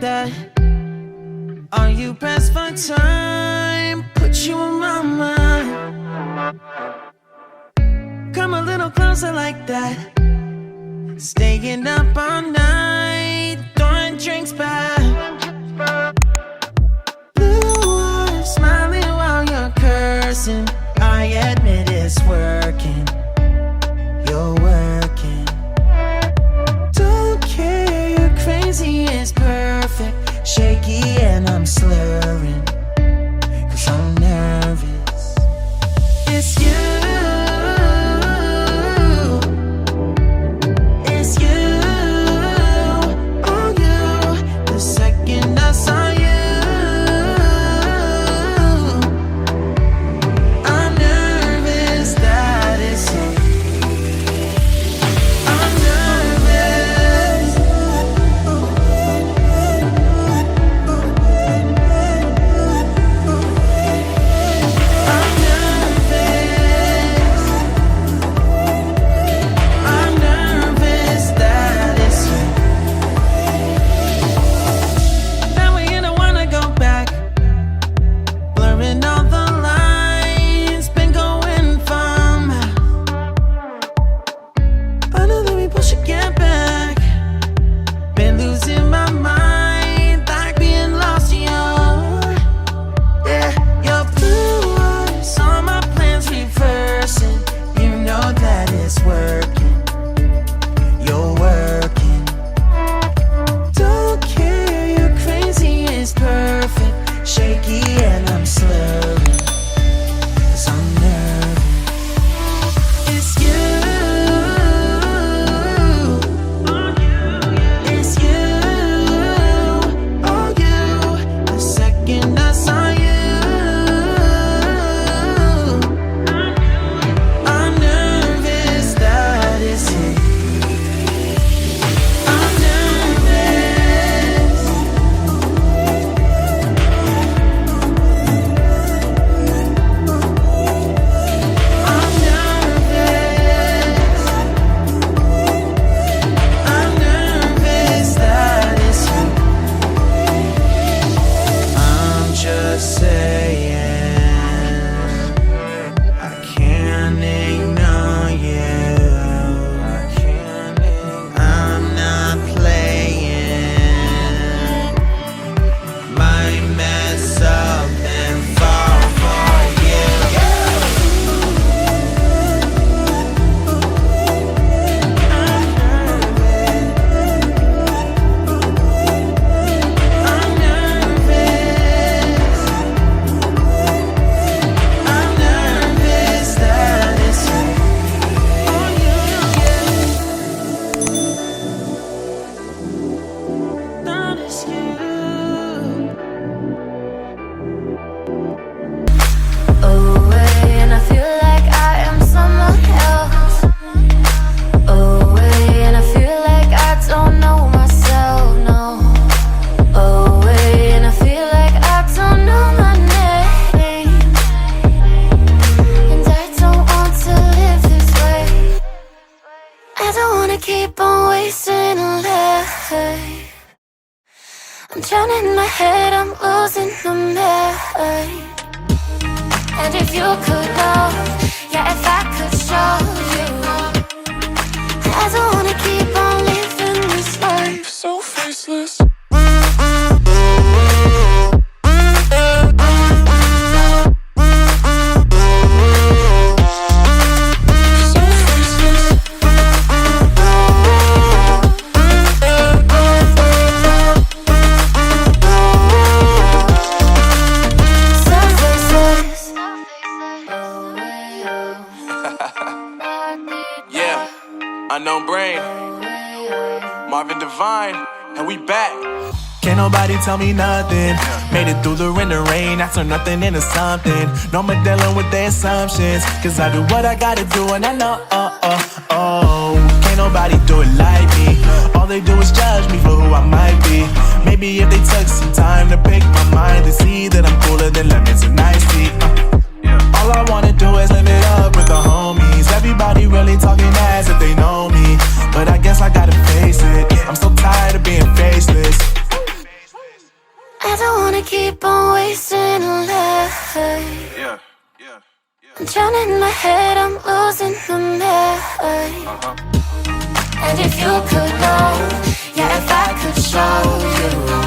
that? Are you pressed for time? Put you on my mind. Come a little closer like that. Staying up all night, throwing drinks back. Blue eyes smiling while you're cursing. I admit it's working. You're working. Don't care, you're crazy, it's perfect. Shaky and I'm slurring, 'cause I'm nervous. It's you. I'm drowning in my head, I'm losing the mind. And if you could know, yeah, if I could show you, I don't wanna keep on living this life so faceless. Unknown Brain, Marvin Divine, and we back. Can't nobody tell me nothing. Made it through the wind and rain, I turned nothing into something. No more dealing with their assumptions, cause I do what I gotta do and I know, can't nobody do it like me. All they do is judge me for who I might be. Maybe if they took some time to pick my mind, to see that I'm cooler than lemons and iced tea. All I wanna do is live it up with the homies. Everybody really talking as if they know me, but I guess I gotta face it. I'm so tired of being faceless. wanna keep on wasting a life. Yeah. I'm drowning in my head, I'm losing the mind. And if you could know, yeah, if I could show you